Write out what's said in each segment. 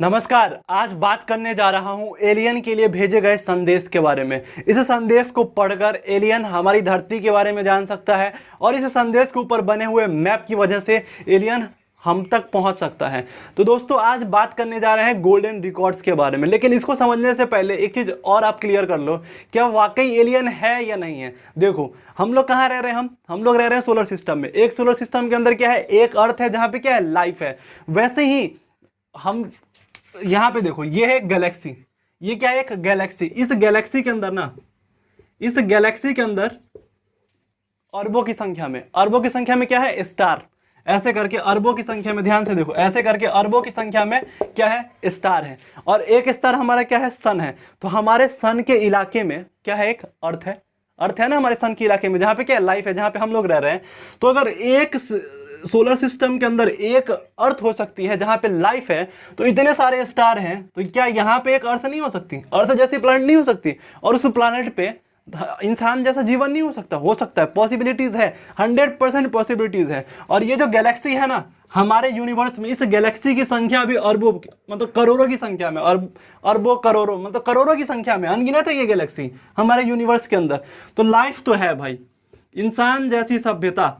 नमस्कार। आज बात करने जा रहा हूं एलियन के लिए भेजे गए संदेश के बारे में। इस संदेश को पढ़कर एलियन हमारी धरती के बारे में जान सकता है और इस संदेश के ऊपर बने हुए मैप की वजह से एलियन हम तक पहुंच सकता है। तो दोस्तों आज बात करने जा रहे हैं गोल्डन रिकॉर्ड्स के बारे में, लेकिन इसको समझने से पहले एक चीज़ और आप क्लियर कर लो, क्या वाकई एलियन है या नहीं है। देखो हम लोग कहाँ रह रहे हैं, हम लोग रह रहे हैं सोलर सिस्टम में। एक सोलर सिस्टम के अंदर क्या है, एक अर्थ है जहाँ पे क्या है, लाइफ है। वैसे ही हम यहाँ पे देखो, ये है गैलेक्सी, ये क्या है, एक गैलेक्सी। इस गैलेक्सी के अंदर ना, इस गैलेक्सी के अंदर अरबों की संख्या में क्या है, स्टार। ऐसे करके अरबों की संख्या में, ध्यान से देखो, ऐसे करके अरबों की संख्या में क्या है, स्टार है। और एक स्टार हमारा क्या है, सन है। तो हमारे सन के इलाके में क्या है, एक अर्थ है ना हमारे सन के इलाके में, जहाँ पे क्या है, लाइफ है, जहाँ पे हम लोग रह रहे हैं। तो अगर एक सोलर सिस्टम के अंदर एक अर्थ हो सकती है जहां पे लाइफ है, तो इतने सारे स्टार हैं, तो क्या यहां पे एक अर्थ नहीं हो सकती, अर्थ जैसी प्लैनेट नहीं हो सकती, और उस प्लैनेट पे इंसान जैसा जीवन नहीं हो सकता है। पॉसिबिलिटीज है, 100% पॉसिबिलिटीज है। और ये जो गैलेक्सी है ना हमारे यूनिवर्स में, इस गैलेक्सी की संख्या भी अरबों मतलब करोड़ों की संख्या में, अरबों करोड़ों मतलब करोड़ों की संख्या में अनगिनत है ये गैलेक्सी हमारे यूनिवर्स के अंदर। तो लाइफ तो है भाई, इंसान जैसी सभ्यता,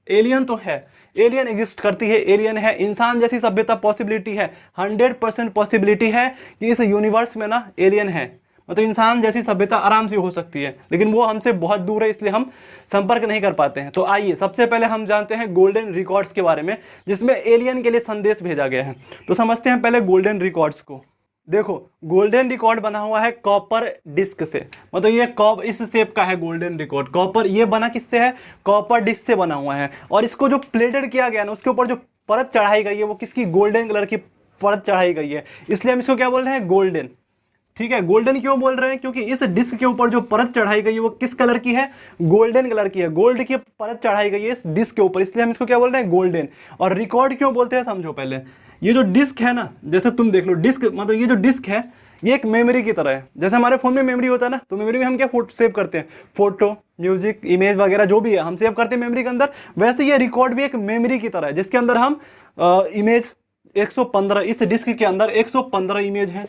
एलियन तो है, एलियन एग्जिस्ट करती है, एलियन है, इंसान जैसी सभ्यता पॉसिबिलिटी है, 100% पॉसिबिलिटी है कि इस यूनिवर्स में ना एलियन है। मतलब इंसान जैसी सभ्यता आराम से हो सकती है, लेकिन वो हमसे बहुत दूर है, इसलिए हम संपर्क नहीं कर पाते हैं। तो आइए सबसे पहले हम जानते हैं गोल्डन रिकॉर्ड्स के बारे में, जिसमें एलियन के लिए संदेश भेजा गया है। तो समझते हैं पहले गोल्डन रिकॉर्ड्स को। देखो गोल्डन रिकॉर्ड बना हुआ है कॉपर डिस्क से, मतलब ये इस शेप का है गोल्डन रिकॉर्ड। कॉपर ये बना किससे है, कॉपर डिस्क से बना हुआ है। और इसको जो प्लेटेड किया गया ना, उसके ऊपर जो परत चढ़ाई गई है वो किसकी, गोल्डन कलर की परत चढ़ाई गई है, इसलिए हम इसको क्या बोल रहे हैं, गोल्डन। ठीक है, गोल्डन क्यों बोल रहे हैं, क्योंकि इस डिस्क के ऊपर जो परत चढ़ाई गई है वो किस कलर की है, गोल्डन कलर की है। गोल्ड की परत चढ़ाई गई है इस डिस्क के ऊपर, इसलिए हम इसको क्या बोल रहे हैं, गोल्डन। और रिकॉर्ड क्यों बोलते हैं समझो पहले। ये जो डिस्क है ना, जैसे तुम देख लो डिस्क, मतलब ये जो डिस्क है ये एक मेमोरी की तरह है। जैसे हमारे फोन में मेमोरी होता है ना, तो मेमोरी में हम क्या सेव करते हैं, फोटो, म्यूजिक, इमेज वगैरह जो भी है हम सेव करते हैं मेमोरी के अंदर। वैसे ये रिकॉर्ड भी एक मेमोरी की तरह है, जिसके अंदर हम इमेज 115, इस डिस्क के अंदर 115 इमेज है,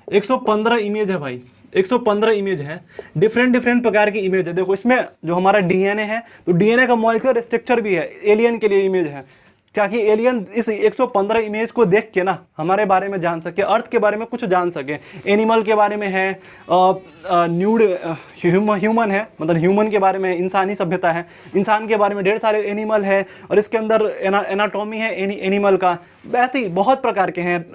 115 इमेज है भाई, 115 इमेज है, डिफरेंट प्रकार की इमेज है। देखो इसमें जो हमारा डीएनए है, तो डीएनए का मॉलिक्यूलर स्ट्रक्चर भी है, एलियन के लिए इमेज है, ताकि एलियन इस 115 इमेज को देख के ना हमारे बारे में जान सके, अर्थ के बारे में कुछ जान सके। एनिमल के बारे में है, न्यूड ह्यूमन है, मतलब ह्यूमन के बारे में, इंसानी सभ्यता है, इंसान के बारे में ढेर सारे एनिमल है, और इसके अंदर एनाटॉमी है एनिमल का। वैसे ही बहुत प्रकार के हैं,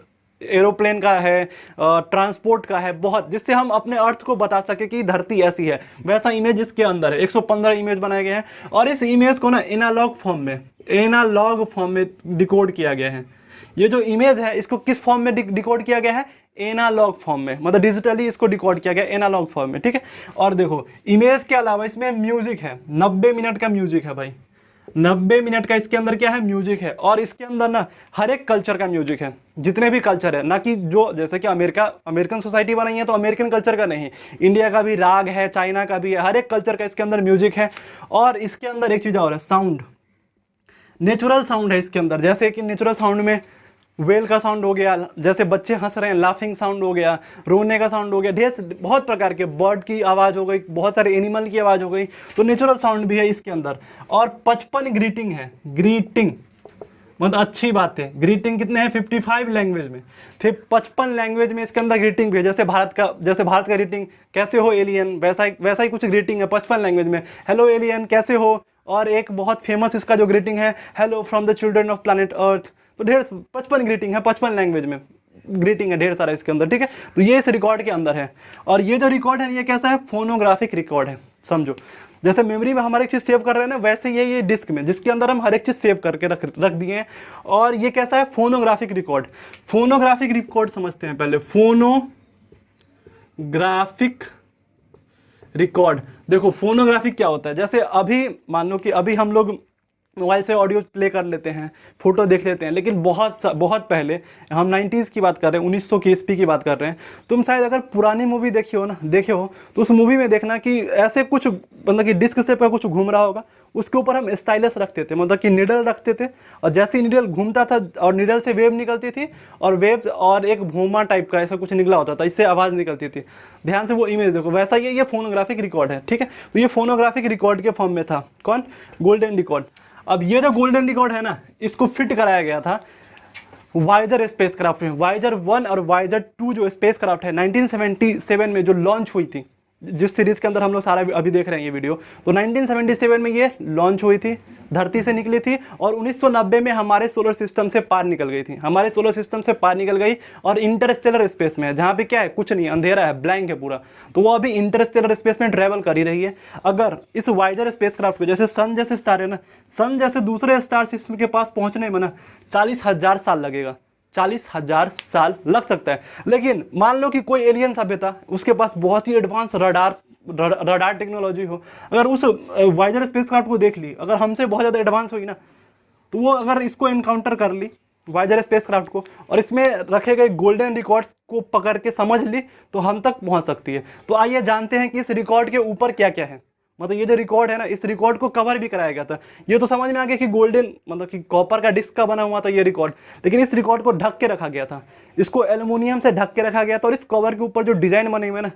एरोप्लेन का है, ट्रांसपोर्ट का है, बहुत, जिससे हम अपने अर्थ को बता सके कि धरती ऐसी है। वैसा इमेज इसके अंदर है, 115 इमेज बनाए गए हैं। और इस इमेज को ना एनालॉग फॉर्म में डिकोड किया गया है। ये जो इमेज है इसको किस फॉर्म में डिकोड किया गया है, एनालॉग फॉर्म में, मतलब डिजिटली इसको डिकोड किया गया एनालॉग फॉर्म में। ठीक है, और देखो इमेज के अलावा इसमें म्यूजिक है, 90 मिनट का म्यूजिक है भाई, 90 मिनट का इसके अंदर क्या है, म्यूजिक है। और इसके अंदर ना हर एक कल्चर का म्यूजिक है, जितने भी कल्चर है, ना कि जो जैसे कि अमेरिकन सोसाइटी बनाई है तो अमेरिकन कल्चर का नहीं, इंडिया का भी राग है, चाइना का भी है, हर एक कल्चर का इसके अंदर म्यूजिक है। और इसके अंदर एक चीज़ और है, साउंड, नेचुरल साउंड है इसके अंदर। जैसे कि नेचुरल साउंड में वेल का साउंड हो गया, जैसे बच्चे हंस रहे हैं, लाफिंग साउंड हो गया, रोने का साउंड हो गया, ढेर बहुत प्रकार के, बर्ड की आवाज़ हो गई, बहुत सारे एनिमल की आवाज़ हो गई, तो नेचुरल साउंड भी है इसके अंदर। और 55 ग्रीटिंग है, ग्रीटिंग मतलब अच्छी बात है। ग्रीटिंग कितने हैं, 55 लैंग्वेज में, फिर 55 लैंग्वेज में इसके अंदर ग्रीटिंग भी है। जैसे भारत का ग्रीटिंग, कैसे हो एलियन, वैसा ही कुछ ग्रीटिंग है 55 लैंग्वेज में, हेलो एलियन कैसे हो। और एक बहुत फेमस इसका जो ग्रीटिंग है, hello from the children of planet Earth. तो ढेर 55 ग्रीटिंग है, 55 लैंग्वेज में ग्रीटिंग है ढेर सारा इसके अंदर। ठीक है, तो ये इस रिकॉर्ड के अंदर है। और ये जो रिकॉर्ड है ये कैसा है, फोनोग्राफिक रिकॉर्ड है, समझो। जैसे मेमोरी में हम हर एक चीज़ सेव कर रहे हैं ना, वैसे ये डिस्क में, जिसके अंदर हम हर एक चीज़ सेव करके रख दिए हैं। और ये कैसा है, फोनोग्राफिक रिकॉर्ड। फोनोग्राफिक रिकॉर्ड समझते हैं पहले, फोनोग्राफिक रिकॉर्ड। देखो फोनोग्राफिक क्या होता है, जैसे अभी मान लो कि अभी हम लोग मोबाइल से ऑडियो प्ले कर लेते हैं, फोटो देख लेते हैं, लेकिन बहुत पहले, हम 90s की बात कर रहे हैं, 1900 की ईस्वी की बात कर रहे हैं। तुम शायद अगर पुरानी मूवी देखे हो तो उस मूवी में देखना कि ऐसे कुछ मतलब कि डिस्क से पर कुछ घूम रहा होगा, उसके ऊपर हम स्टाइलस रखते थे, मतलब कि निडल रखते थे, और जैसे ही निडल घूमता था और निडल से वेव निकलती थी, और वेव्स और एक भूमा टाइप का ऐसा कुछ निकला होता था, इससे आवाज़ निकलती थी। ध्यान से वो इमेज देखो, वैसा ये फोनोग्राफिक रिकॉर्ड है, ठीक है। तो ये फोनोग्राफिक रिकॉर्ड के फॉर्म में था, कौन, गोल्डन रिकॉर्ड। अब ये जो गोल्डन रिकॉर्ड है ना, इसको फिट कराया गया था वाइजर स्पेसक्राफ्ट में। वाइजर 1 और वाइजर 2 जो स्पेसक्राफ्ट है 1977 में जो लॉन्च हुई थी, जिस सीरीज के अंदर हम लोग सारा अभी देख रहे हैं ये वीडियो, तो 1977 में ये लॉन्च हुई थी, धरती से निकली थी, और 1990 में हमारे सोलर सिस्टम से पार निकल गई थी, हमारे सोलर सिस्टम से पार निकल गई, और इंटरस्टेलर स्पेस में है, जहाँ पे क्या है, कुछ नहीं, अंधेरा है, ब्लैंक है पूरा। तो वो अभी इंटरस्टेलर स्पेस में ट्रैवल कर ही रही है। अगर इस वाइजर स्पेसक्राफ्ट को, जैसे सन जैसे स्टार है ना, सन जैसे दूसरे स्टार सिस्टम के पास पहुंचने में ना 40,000 साल लगेगा, 40,000 साल लग सकता है। लेकिन मान लो कि कोई एलियन सभ्यता, उसके पास बहुत ही एडवांस रडार टेक्नोलॉजी हो, अगर उस वाइजर स्पेसक्राफ्ट को देख ली, अगर हमसे बहुत ज़्यादा एडवांस हुई ना, तो वो अगर इसको एनकाउंटर कर ली, वाइजर स्पेसक्राफ्ट को, और इसमें रखे गए गोल्डन रिकॉर्ड्स को पकड़ के समझ ली, तो हम तक पहुंच सकती है। तो आइए जानते हैं कि इस रिकॉर्ड के ऊपर क्या क्या है। मतलब ये जो रिकॉर्ड है ना, इस रिकॉर्ड को कवर भी कराया गया था। ये तो समझ में आ गया कि गोल्डन, मतलब कि कॉपर का डिस्क का बना हुआ था ये रिकॉर्ड, लेकिन इस रिकॉर्ड को ढक के रखा गया था, इसको एल्युमिनियम से ढक के रखा गया था। और इस कवर के ऊपर जो डिजाइन बने हुए हैं ना,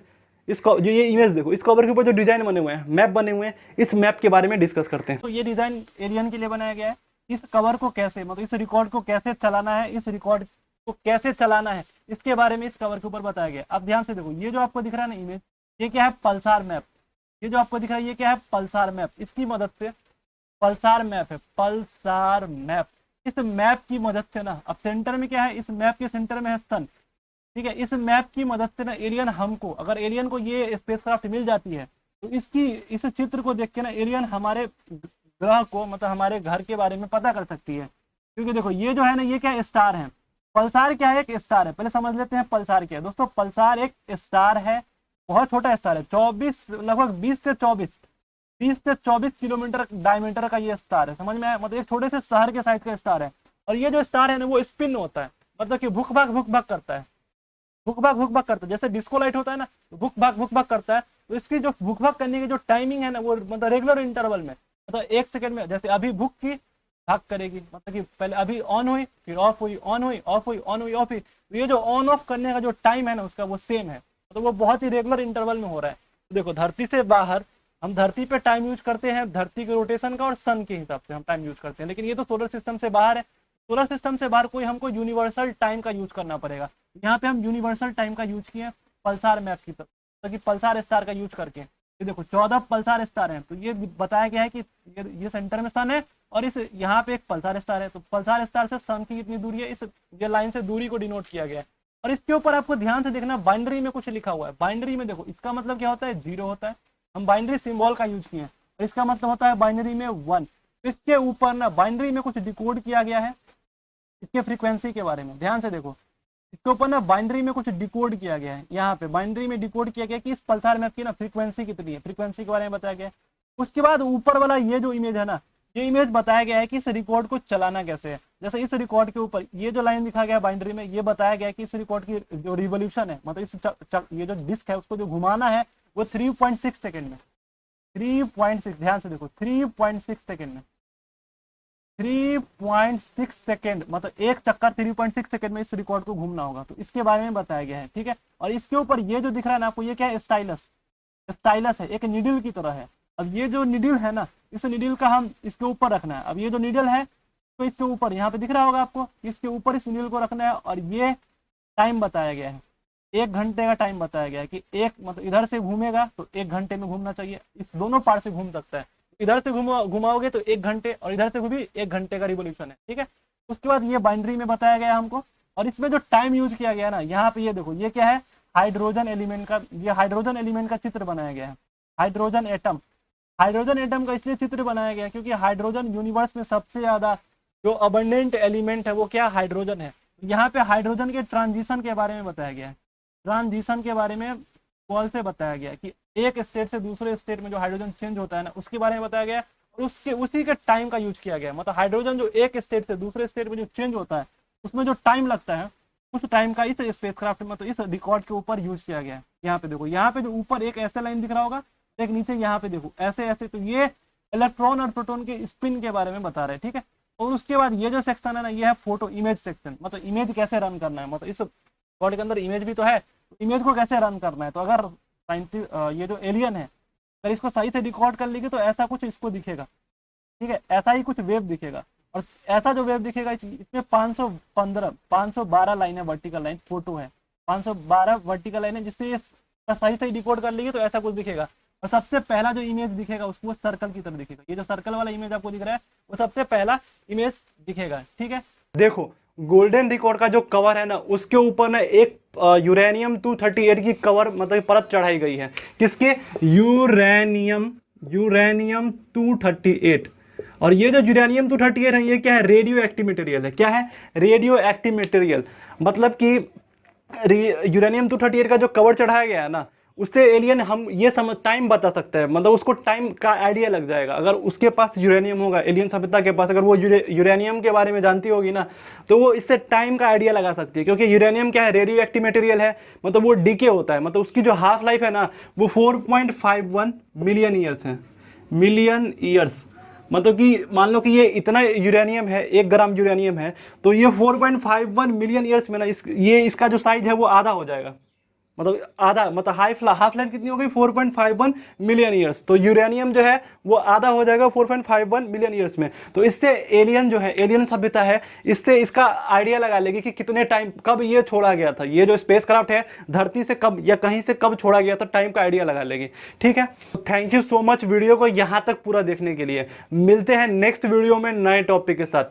जो ये इमेज देखो, इस कवर के ऊपर जो डिजाइन बने हुए हैं, मैप बने हुए हैं, इस मैप के बारे में डिस्कस करते हैं। तो ये डिजाइन एलियन के लिए बनाया गया है। इस कवर को कैसे, मतलब इस रिकॉर्ड को कैसे चलाना है, इस रिकॉर्ड को कैसे चलाना है, इसके बारे में इस कवर के ऊपर बताया गया। अब ध्यान से देखो, ये जो आपको दिख रहा है ना इमेज, ये क्या है, पल्सार मैप। ये जो आपको दिख रहा है ये क्या है, पल्सार मैप। इसकी मदद से, पल्सार मैप है, पल्सार मैप। इस मैप की मदद से ना, अब सेंटर में क्या है, इस मैप के सेंटर में है सन, ठीक है। इस मैप की मदद से ना एलियन हमको, अगर एलियन को ये स्पेसक्राफ्ट मिल जाती है, तो इसकी, इस चित्र को देख के ना एलियन हमारे ग्रह को, मतलब हमारे घर के बारे में पता कर सकती है। क्योंकि देखो ये जो है ना, ये क्या स्टार है, पल्सार क्या है, एक स्टार है। पहले समझ लेते हैं पल्सार क्या है। दोस्तों पल्सार एक स्टार है, बहुत छोटा स्टार है, 24, लगभग 20 से 24 किलोमीटर डायमीटर का ये स्टार है, समझ में आया। मतलब एक छोटे से शहर के साइज का स्टार है। और ये जो स्टार है ना, वो स्पिन होता है, मतलब कि भुक भाग करता है, भुक भाग करता है। जैसे डिस्को लाइट होता है ना, भुक भाग करता है। तो इसकी जो भुक भाग करने की जो टाइमिंग है ना, वो मतलब रेगुलर इंटरवल में, मतलब 1 सेकंड में, जैसे अभी भुक की, भाग करेगी, मतलब कि पहले अभी ऑन हुई, फिर ऑफ हुई, ऑन हुई, ऑफ हुई, ऑन हुई, ऑफ हुई। तो ये जो ऑन ऑफ करने का जो टाइम है ना उसका, वो सेम है, तो वो बहुत ही रेगुलर इंटरवल में हो रहा है। तो देखो धरती से बाहर हम धरती पे टाइम यूज करते हैं धरती के रोटेशन का और सन के हिसाब से हम टाइम यूज करते हैं, लेकिन ये तो सोलर सिस्टम से बाहर है। सोलर सिस्टम से बाहर कोई हमको यूनिवर्सल टाइम का यूज करना पड़ेगा। यहाँ पे हम यूनिवर्सल टाइम का यूज किए पल्सार मैप की तरफ, ताकि पल्सार स्टार का यूज करके, ये देखो 14 पल्सार स्टार हैं। तो ये बताया गया है कि ये सेंटर में सन है, और इस यहाँ पे एक पल्सार स्टार है। तो पल्सार स्टार से सन की कितनी दूरी है, इस ये लाइन से दूरी को डिनोट किया गया है। और इसके ऊपर आपको ध्यान से देखना, बाइनरी में कुछ लिखा हुआ है। बाइनरी में देखो, इसका मतलब क्या होता है, 0 होता है। हम बाइनरी सिंबल का यूज किए हैं, और इसका मतलब होता है बाइनरी में 1। इसके ऊपर ना बाइनरी में कुछ डिकोड किया गया है इसके फ्रीक्वेंसी के बारे में। ध्यान से देखो, इसके ऊपर ना बाइनरी में कुछ डिकोड किया गया है। यहाँ पे बाइनरी में डिकोड किया गया कि इस पल्सार मैप की ना फ्रीक्वेंसी कितनी है, फ्रीक्वेंसी के बारे में बताया गया है। उसके बाद ऊपर वाला ये जो इमेज है ना, ये इमेज बताया गया है कि इस रिकॉर्ड को चलाना कैसे है। जैसे इस रिकॉर्ड के ऊपर ये जो लाइन दिखा गया बाइनरी में, ये बताया गया है कि इस रिकॉर्ड की जो रिवोल्यूशन है, मतलब इस ये जो डिस्क है उसको जो घुमाना है, वो 3.6 सेकेंड में, 3.6, ध्यान से देखो 3.6 सेकेंड में, 3.6 सेकेंड, मतलब एक चक्कर 3.6 सेकेंड में इस रिकॉर्ड को घूमना होगा। तो इसके बारे में बताया गया है, ठीक है। और इसके ऊपर ये जो दिख रहा है ना आपको, ये क्या है, स्टाइलस, स्टाइलस है, एक निडल की तरह है। अब ये जो निडल है ना, इस निडल का हम इसके ऊपर रखना है। अब ये जो निडल है, तो इसके ऊपर यहाँ पे दिख रहा होगा आपको, इसके ऊपर इस निडल को रखना है। और ये टाइम बताया गया है, 1 घंटे का टाइम बताया गया है कि एक, मतलब इधर से घूमेगा तो 1 घंटे में घूमना चाहिए। इस दोनों पार्ट से घूम सकता है, इधर से घुमाओगे तो 1 घंटे, और इधर से भी 1 घंटे का रिवोल्यूशन है, ठीक है। उसके बाद ये बाइनरी में बताया गया हमको। और इसमें जो टाइम यूज किया गया ना, यहाँ पे ये देखो, ये क्या है, हाइड्रोजन एलिमेंट का, ये हाइड्रोजन एलिमेंट का चित्र बनाया गया है। हाइड्रोजन एटम, हाइड्रोजन एटम का इसलिए चित्र बनाया गया क्योंकि हाइड्रोजन यूनिवर्स में सबसे ज्यादा जो अबंडेंट एलिमेंट है वो क्या, हाइड्रोजन है। यहाँ पे हाइड्रोजन के ट्रांजिशन के बारे में बताया गया है। ट्रांजिशन के बारे में कॉल से बताया गया कि एक स्टेट से दूसरे स्टेट में जो हाइड्रोजन चेंज होता है ना, उसके बारे में बताया गया। और उसके उसी के टाइम का यूज किया गया, मतलब हाइड्रोजन जो एक स्टेट से दूसरे स्टेट में जो चेंज होता है, उसमें जो टाइम लगता है, उस टाइम का इस स्पेसक्राफ्ट में, मतलब इस रिकॉर्ड के ऊपर यूज किया गया है। यहाँ पे देखो, यहाँ पे जो ऊपर एक ऐसे लाइन दिख रहा होगा, एक नीचे यहाँ पे देखो ऐसे ऐसे, तो ये इलेक्ट्रॉन और प्रोटॉन के स्पिन के बारे में बता रहे हैं, ठीक है। और उसके बाद ये जो सेक्शन है ना, ये है फोटो इमेज सेक्शन, मतलब इमेज कैसे रन करना है, मतलब इस बॉडी के अंदर इमेज भी तो है, इमेज को कैसे रन करना है। तो अगर साइंटिस्ट ये जो एलियन है अगर इसको सही से रिकॉर्ड कर लेगी तो ऐसा कुछ इसको दिखेगा, ठीक है, ऐसा ही कुछ वेव दिखेगा। और ऐसा जो वेव दिखेगा इसमें 512 लाइन है, वर्टिकल लाइन फोटो है, 512 वर्टिकल लाइन है, जिससे सही से डिकोड कर लेगी तो ऐसा कुछ दिखेगा। और सबसे पहला जो इमेज दिखेगा उसको सर्कल की तरह दिखेगा, ये जो सर्कल वाला इमेज आपको दिख रहा है वो सबसे पहला इमेज दिखेगा, ठीक है। देखो गोल्डन रिकॉर्ड का जो कवर है ना, उसके ऊपर ना एक यूरेनियम 238 की कवर मतलब परत चढ़ाई गई है। किसके? यूरेनियम 238। और ये जो यूरेनियम 238 है ये क्या है? रेडियो एक्टिव मटेरियल है। क्या है? Radio active material. मतलब कि यूरेनियम 238 का जो कवर चढ़ाया गया है ना, उससे एलियन हम ये समझ टाइम बता सकता है, मतलब उसको टाइम का आइडिया लग जाएगा। अगर उसके पास यूरेनियम होगा, एलियन सभ्यता के पास अगर वो यूरेनियम के बारे में जानती होगी ना, तो वो इससे टाइम का आइडिया लगा सकती है। क्योंकि यूरेनियम क्या है? रेडियो एक्टिव मटेरियल है, मतलब वो डीके होता है, मतलब उसकी जो हाफ लाइफ है ना वो 4.51 मिलियन ईयर्स है, मिलियन ईयर्स। मतलब कि मान लो कि ये इतना यूरेनियम है, 1 ग्राम यूरेनियम है, तो ये 4.51 मिलियन ईयर्स में ना ये इसका जो साइज है वो आधा हो जाएगा, मतलब आधा, मतलब हाफ लाइफ कितनी हो गई? 4.51 मिलियन ईयर्स। तो यूरेनियम जो है वो आधा हो जाएगा 4.51 मिलियन ईयर्स में। तो इससे एलियन जो है, एलियन सभ्यता है, इससे इसका आइडिया लगा लेगी कि कितने टाइम, कब ये छोड़ा गया था, ये जो स्पेसक्राफ्ट है धरती से कब या कहीं से कब छोड़ा गया था, टाइम का आइडिया लगा लेगी, ठीक है। Thank you so much video को यहाँ तक पूरा देखने के लिए। मिलते हैं नेक्स्ट वीडियो में नए टॉपिक के साथ।